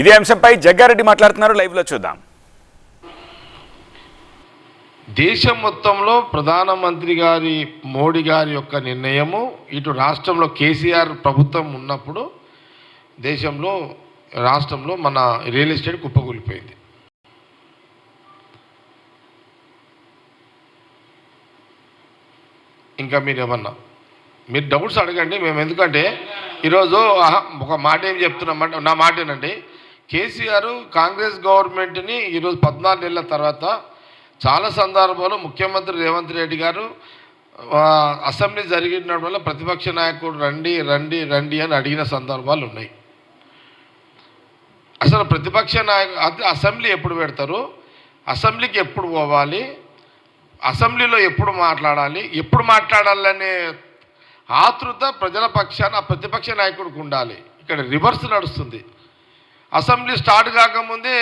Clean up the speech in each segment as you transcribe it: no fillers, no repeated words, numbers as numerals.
ఇదే అంశంపై జగ్గారెడ్డి మాట్లాడుతున్నారు, లైవ్ లో చూద్దాం. దేశం మొత్తంలో ప్రధానమంత్రి గారి మోడీ గారి యొక్క నిర్ణయము, ఇటు రాష్ట్రంలో కేసీఆర్ ప్రభుత్వం ఉన్నప్పుడు రాష్ట్రంలో మన రియల్ ఎస్టేట్ కుప్పకూలిపోయింది. ఇంకా మీరు డౌట్స్ అడగండి, మేము ఎందుకంటే ఈరోజు ఒక మాట ఏం చెప్తున్నామంటే, నా మాటేనండి, కేసీఆర్ కాంగ్రెస్ గవర్నమెంట్ని ఈరోజు 14 నెలల తర్వాత చాలా సందర్భాల్లో ముఖ్యమంత్రి రేవంత్ రెడ్డి గారు అసెంబ్లీ జరిగిన వల్ల ప్రతిపక్ష నాయకుడు రండి రండి రండి అని అడిగిన సందర్భాలు ఉన్నాయి. అసలు ప్రతిపక్ష నాయకుడు అసెంబ్లీ ఎప్పుడు పెడతారు, అసెంబ్లీకి ఎప్పుడు పోవాలి, అసెంబ్లీలో ఎప్పుడు మాట్లాడాలనే ఆతృత ప్రజల పక్షాన ప్రతిపక్ష నాయకుడికి ఉండాలి. ఇక్కడ రివర్స్ నడుస్తుంది. అసెంబ్లీ స్టార్ట్ కాకముందే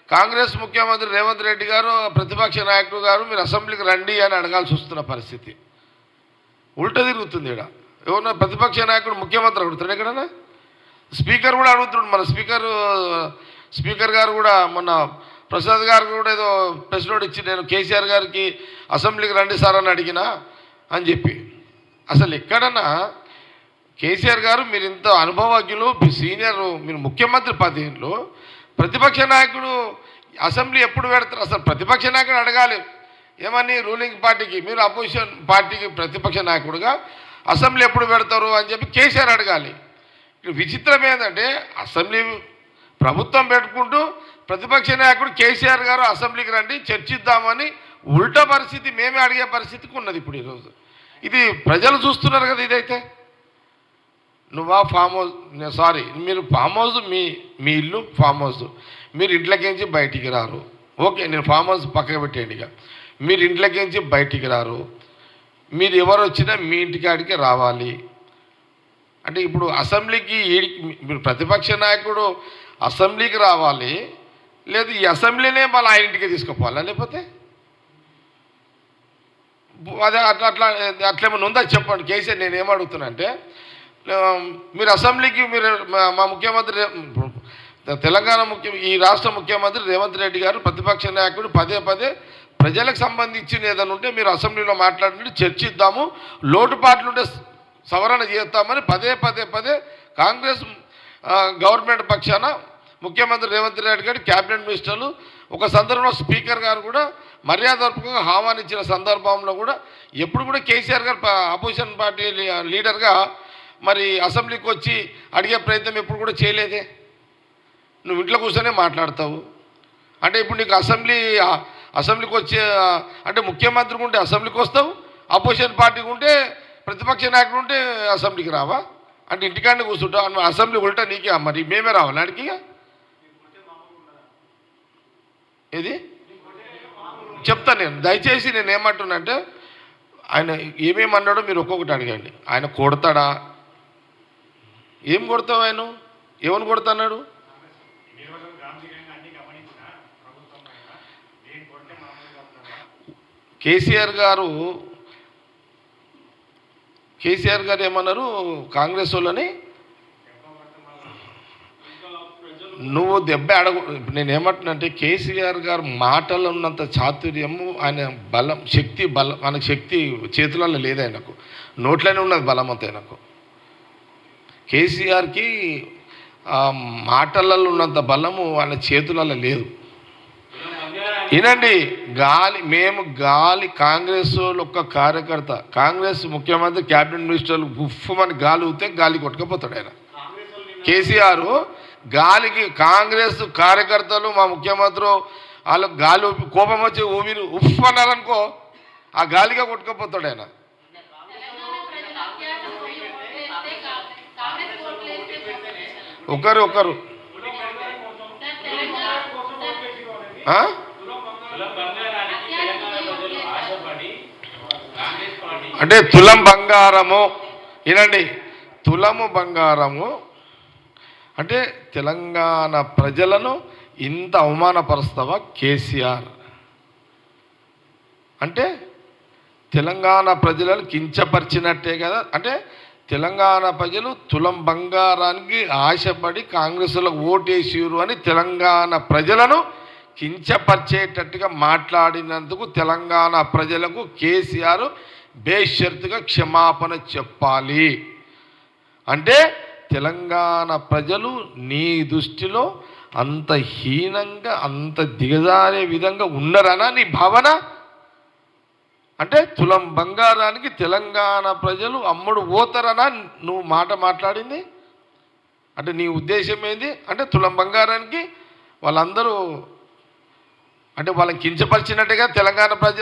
కాంగ్రెస్ ముఖ్యమంత్రి రేవంత్ రెడ్డి గారు ప్రతిపక్ష నాయకుడు గారు మీరు అసెంబ్లీకి రండి అని అడగాల్సి వస్తున్న పరిస్థితి ఉల్టా తిరుగుతుంది. ఇక్కడ ఎవరన్నా ప్రతిపక్ష నాయకుడు ముఖ్యమంత్రి అడుగుతాడు, ఎక్కడన్నా స్పీకర్ కూడా అడుగుతున్నాడు. మన స్పీకర్ గారు కూడా మొన్న ప్రసాద్ గారు కూడా ఏదో ప్రెస్ నోట్ ఇచ్చి నేను కేసీఆర్ గారికి అసెంబ్లీకి రండి సార్ అని అడిగినా అని చెప్పి, అసలు ఎక్కడన్నా కేసీఆర్ గారు మీరు ఇంత అనుభవజ్ఞులు, సీనియర్, మీరు ముఖ్యమంత్రి 10 ఏళ్ళు, ప్రతిపక్ష నాయకుడు అసెంబ్లీ ఎప్పుడు పెడతారు? అసలు ప్రతిపక్ష నాయకుడు అడగాలి ఏమని, రూలింగ్ పార్టీకి మీరు అపోజిషన్ పార్టీకి ప్రతిపక్ష నాయకుడుగా అసెంబ్లీ ఎప్పుడు పెడతారు అని చెప్పి కేసీఆర్ అడగాలి. విచిత్రం ఏంటంటే అసెంబ్లీ ప్రభుత్వం పెట్టుకుంటూ ప్రతిపక్ష నాయకుడు కేసీఆర్ గారు అసెంబ్లీకి రండి చర్చిద్దామని ఉల్టా పరిస్థితి మేమే అడిగే పరిస్థితికి ఉన్నది ఇప్పుడు ఈరోజు. ఇది ప్రజలు చూస్తున్నారు కదా. ఇదైతే నువ్వా ఫామ్ హౌస్, సారీ మీరు ఫామ్ హౌస్, మీ ఇల్లు ఫామ్ హౌస్, మీరు ఇంట్లోకించి బయటికి రారు. ఓకే, నేను ఫామ్ హౌస్ పక్కకు పెట్టేయండి. ఇక మీరు ఇంట్లోకించి బయటికి రారు, మీరు ఎవరు వచ్చినా మీ ఇంటికాడికి రావాలి అంటే ఇప్పుడు అసెంబ్లీకి మీరు ప్రతిపక్ష నాయకుడు అసెంబ్లీకి రావాలి, లేదు ఈ అసెంబ్లీనే మళ్ళీ ఆయన ఇంటికి తీసుకుపోవాలా, లేకపోతే అదే అట్లేమన్నా ఉందా చెప్పండి. కేసీఆర్ నేను ఏమడుగుతున్నా అంటే, మీరు అసెంబ్లీకి మా ముఖ్యమంత్రి తెలంగాణ ఈ రాష్ట్ర ముఖ్యమంత్రి రేవంత్ రెడ్డి గారు ప్రతిపక్ష నాయకుడు పదే ప్రజలకు సంబంధించిన ఏదైనా ఉంటే మీరు అసెంబ్లీలో మాట్లాడినట్టు చర్చిద్దాము, లోటుపాట్లుంటే సవరణ చేస్తామని పదే కాంగ్రెస్ గవర్నమెంట్ పక్షాన ముఖ్యమంత్రి రేవంత్ రెడ్డి గారు, క్యాబినెట్ మినిస్టర్లు, ఒక సందర్భంలో స్పీకర్ గారు కూడా మర్యాదపూర్వకంగా ఆహ్వానించిన సందర్భంలో కూడా ఎప్పుడు కూడా కేసీఆర్ గారు అపోజిషన్ పార్టీ లీడర్గా మరి అసెంబ్లీకి వచ్చి అడిగే ప్రయత్నం ఎప్పుడు కూడా చేయలేదే. నువ్వు ఇంట్లో కూర్చొనే మాట్లాడతావు అంటే ఇప్పుడు నీకు అసెంబ్లీకి వచ్చే అంటే ముఖ్యమంత్రికి ఉంటే అసెంబ్లీకి వస్తావు, అపోజిషన్ పార్టీకి ఉంటే ప్రతిపక్ష నాయకుడు ఉంటే అసెంబ్లీకి రావా అంటే ఇంటికాడనే కూర్చుంటావు. అసెంబ్లీ ఉల్టా నీకే, మరి మేమే రావాలి అడిగి. ఇది చెప్తాను నేను, దయచేసి నేను ఏమంటున్నానంటే ఆయన ఏమేమన్నాడో మీరు ఒక్కొక్కటి అడగండి. ఆయన కొడతాడా, ఏం కొడతావు, ఆయన ఏమని కొడతాడు? కేసీఆర్ గారు ఏమన్నారు, కాంగ్రెస్ వాళ్ళని నువ్వు దెబ్బ ఇప్పుడు నేను ఏమంటున్నానంటే కేసీఆర్ గారు మాటలు ఉన్నంత చాతుర్యము, ఆయన బలం, ఆయనకు శక్తి చేతులలో లేదు, ఆయనకు నోట్లోనే ఉన్నది బలం అంతా. ఆయనకు కేసీఆర్కి మాటలలో ఉన్నంత బలము ఆయన చేతులలో లేదు. వినండి, కాంగ్రెస్ ఒక్క కార్యకర్త, కాంగ్రెస్ ముఖ్యమంత్రి, క్యాబినెట్ మినిస్టర్లు గుఫ్ఫమని గాలి ఊతే గాలి కొట్టుకపోతాడు ఆయన. కేసీఆర్ గాలికి కాంగ్రెస్ కార్యకర్తలు మా ముఖ్యమంత్రి వాళ్ళకు గాలి కోపం వచ్చి ఊపిరి ఉఫ్ అన్నారనుకో ఆ గాలిగా కొట్టుకపోతాడు ఆయన. ఒకరు అంటే తులం బంగారము, వినండి, తులము బంగారము అంటే తెలంగాణ ప్రజలను ఇంత అవమానపరుస్తావా కేసీఆర్? అంటే తెలంగాణ ప్రజలను కించపరిచినట్టే కదా. అంటే తెలంగాణ ప్రజలు తులం బంగారానికి ఆశపడి కాంగ్రెస్లో ఓటేసిరు అని తెలంగాణ ప్రజలను కించపరిచేటట్టుగా మాట్లాడినందుకు తెలంగాణ ప్రజలకు కేసీఆర్ బేషరతుగా క్షమాపణ చెప్పాలి. అంటే తెలంగాణ ప్రజలు నీ దృష్టిలో అంత హీనంగా అంత దిగజారే విధంగా ఉండరనా నీ భావన? అంటే తులం బంగారానికి తెలంగాణ ప్రజలు అమ్ముడు పోతారనా నువ్వు మాట మాట్లాడింది? అంటే నీ ఉద్దేశం ఏంది? అంటే తులం బంగారానికి వాళ్ళందరూ అంటే వాళ్ళని కించపరిచినట్టుగా తెలంగాణ ప్రజ